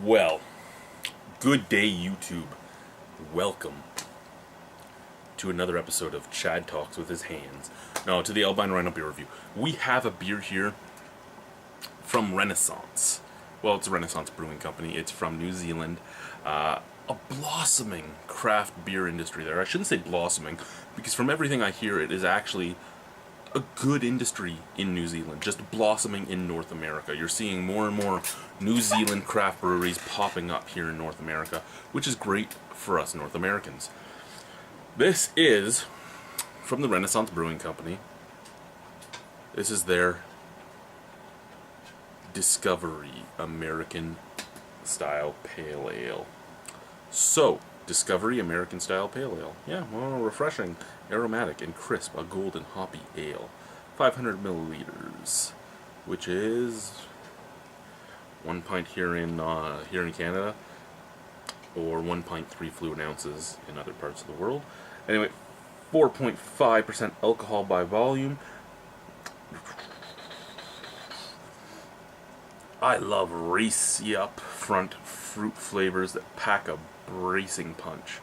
Well, good day, YouTube. Welcome to another episode of Chad Talks with His Hands. No, to the Albino Rhino beer review. We have a beer here from Renaissance. Well, it's a Renaissance brewing company. It's from New Zealand. A blossoming craft beer industry there. I shouldn't say blossoming, because from everything I hear, it is actually a good industry in New Zealand, just blossoming in North America. You're seeing more and more New Zealand craft breweries popping up here in North America, which is great for us North Americans. This is from the Renaissance Brewing Company. This is their Discovery American Style Pale Ale. So, Discovery American Style Pale Ale. Yeah, well, refreshing, aromatic, and crisp, a golden hoppy ale. 500 milliliters, which is 1 pint here in Canada, or 1.3 fluid ounces in other parts of the world. Anyway, 4.5% alcohol by volume. I love racy up front fruit flavors that pack a bracing punch.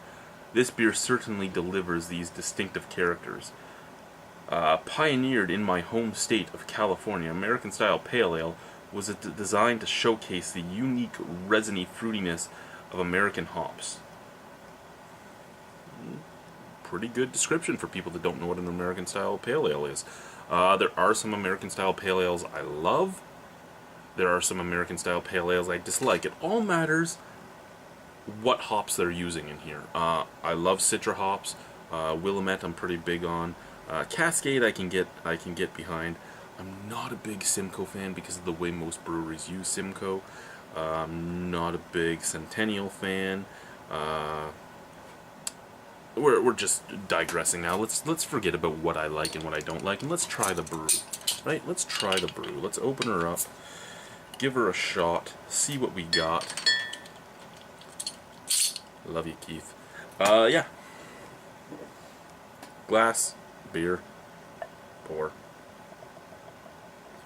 This beer certainly delivers these distinctive characters. Pioneered in my home state of California, American Style Pale Ale was designed to showcase the unique resiny fruitiness of American hops. Pretty good description for people that don't know what an American Style Pale Ale is. There are some American Style Pale Ales I love. There are some American Style Pale Ales I dislike. It all matters what hops they're using in here. I love Citra hops. Willamette I'm pretty big on. Cascade I can get behind. I'm not a big Simcoe fan because of the way most breweries use Simcoe. I'm not a big Centennial fan. We're just digressing now. Let's forget about what I like and what I don't like, and let's try the brew. Right? Let's try the brew. Let's open her up, give her a shot, see what we got. Love you, Keith. Yeah. Glass, beer, pour.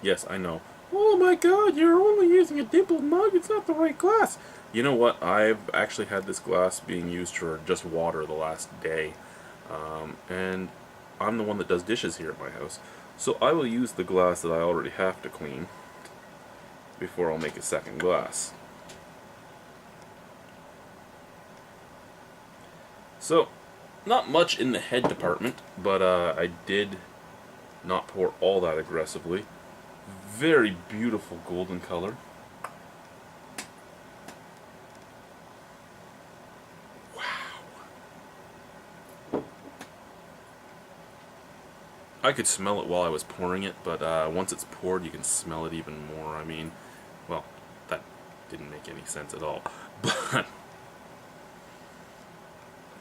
Yes, I know. Oh my god, you're only using a dimpled mug, it's not the right glass. You know what, I've actually had this glass being used for just water the last day. And I'm the one that does dishes here at my house. So I will use the glass that I already have to clean before I'll make a second glass. So, not much in the head department, but I did not pour all that aggressively. Very beautiful golden color. Wow. I could smell it while I was pouring it, but once it's poured you can smell it even more. I mean, well, that didn't make any sense at all. But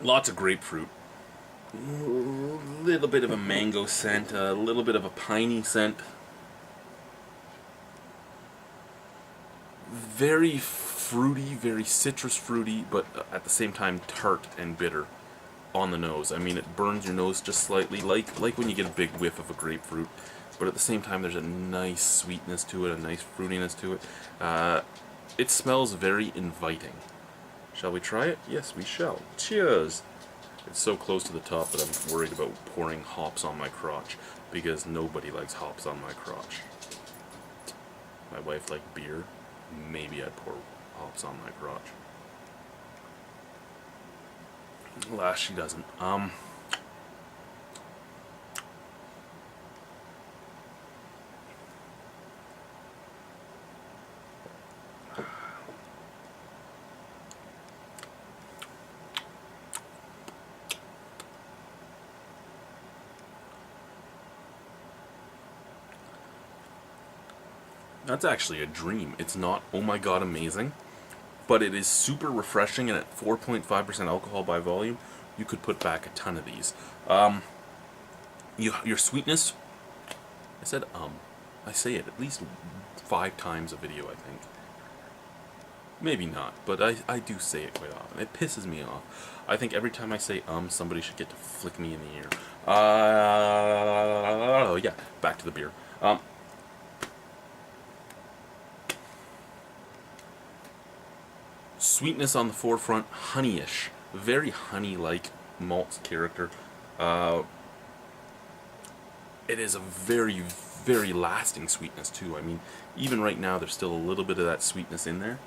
lots of grapefruit. A little bit of a mango scent, a little bit of a piney scent. Very fruity, very citrus fruity, but at the same time tart and bitter on the nose. I mean, it burns your nose just slightly, like when you get a big whiff of a grapefruit, but at the same time there's a nice sweetness to it, a nice fruitiness to it. It smells very inviting. Shall we try it? Yes, we shall. Cheers! It's so close to the top that I'm worried about pouring hops on my crotch, because nobody likes hops on my crotch. My wife liked beer. Maybe I'd pour hops on my crotch. Alas, she doesn't. That's actually a dream. It's not, oh my god, amazing, but it is super refreshing, and at 4.5% alcohol by volume, you could put back a ton of these. Your sweetness, I said I say it at least 5 times a video, I think. Maybe not, but I do say it quite often. It pisses me off. I think every time I say somebody should get to flick me in the ear. Yeah, back to the beer. Sweetness on the forefront, honeyish, very honey-like malt character. It is a very, very lasting sweetness too. I mean, even right now there's still a little bit of that sweetness in there.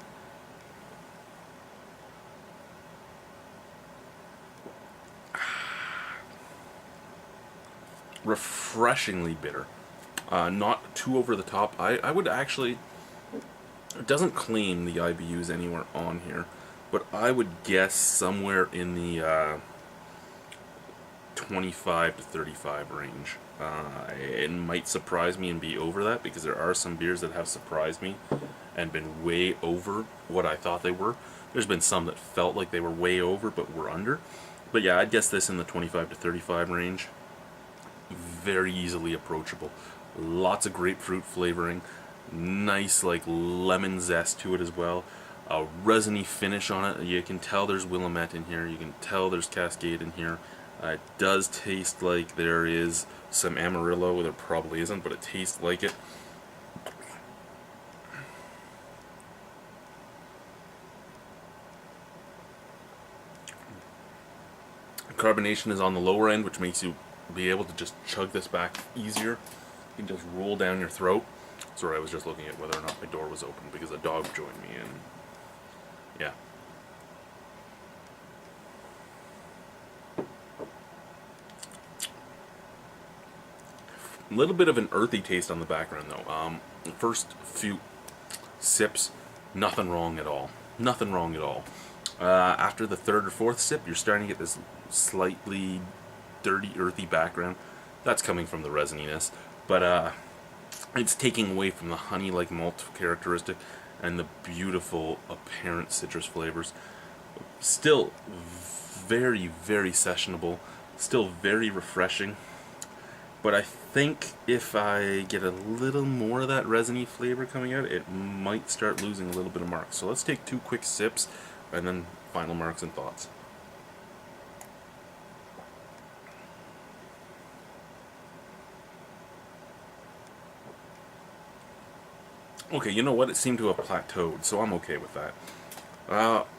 Refreshingly bitter. Not too over the top. I would actually... It doesn't claim the IBUs anywhere on here, but I would guess somewhere in the 25 to 35 range. It might surprise me and be over that, because there are some beers that have surprised me and been way over what I thought they were. There's been some that felt like they were way over but were under. But yeah, I'd guess this in the 25 to 35 range. Very easily approachable. Lots of grapefruit flavoring. Nice like lemon zest to it as well. A resiny finish on it. You can tell there's Willamette in here. You can tell there's Cascade in here. It does taste like there is some Amarillo. There probably isn't, but it tastes like it. Carbonation is on the lower end, which makes you be able to just chug this back easier. You can just roll down your throat. Sorry, I was just looking at whether or not my door was open because a dog joined me, and yeah. A little bit of an earthy taste on the background though. First few sips, nothing wrong at all. Nothing wrong at all. After the third or fourth sip, you're starting to get this slightly dirty, earthy background. That's coming from the resininess, but it's taking away from the honey-like malt characteristic and the beautiful apparent citrus flavors. Still very, very sessionable. Still very refreshing. But I think if I get a little more of that resiny flavor coming out, it might start losing a little bit of marks. So let's take 2 quick sips and then final marks and thoughts. Okay, you know what? It seemed to have plateaued, so I'm okay with that.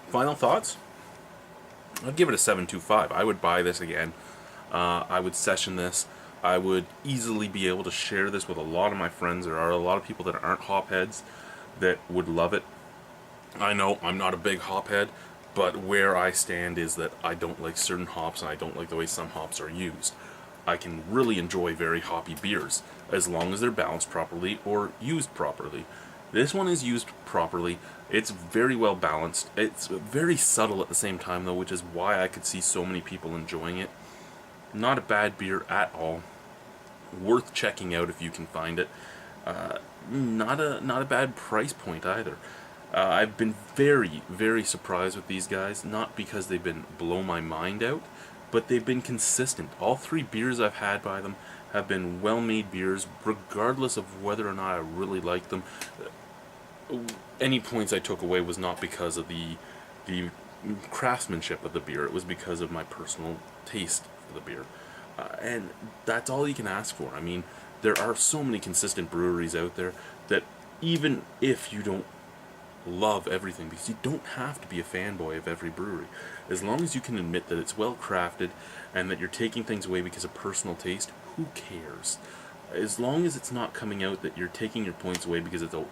Final thoughts? I'd give it a 7.25. I would buy this again. I would session this. I would easily be able to share this with a lot of my friends. There are a lot of people that aren't hopheads that would love it. I know I'm not a big hophead, but where I stand is that I don't like certain hops and I don't like the way some hops are used. I can really enjoy very hoppy beers as long as they're balanced properly or used properly. This one is used properly. It's very well balanced. It's very subtle at the same time though, which is why I could see so many people enjoying it. Not a bad beer at all. Worth checking out if you can find it. Not a bad price point either. I've been very, very surprised with these guys, not because they've been blow my mind out, but they've been consistent. All 3 beers I've had by them have been well-made beers, regardless of whether or not I really like them. Any points I took away was not because of the craftsmanship of the beer, it was because of my personal taste for the beer. And that's all you can ask for. I mean, there are so many consistent breweries out there that even if you don't love everything, because you don't have to be a fanboy of every brewery, as long as you can admit that it's well crafted and that you're taking things away because of personal taste, who cares? As long as it's not coming out that you're taking your points away because it's a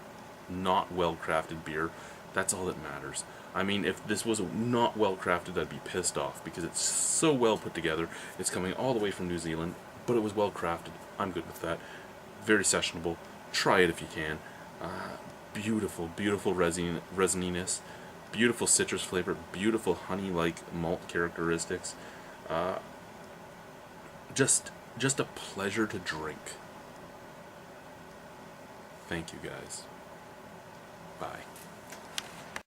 not well crafted beer, that's all that matters. I mean, if this was not well crafted, I'd be pissed off because it's so well put together. It's coming all the way from New Zealand, but it was well crafted. I'm good with that. Very sessionable. Try it if you can. Beautiful, beautiful resininess, beautiful citrus flavor, beautiful honey-like malt characteristics. Just a pleasure to drink. Thank you guys. Bye.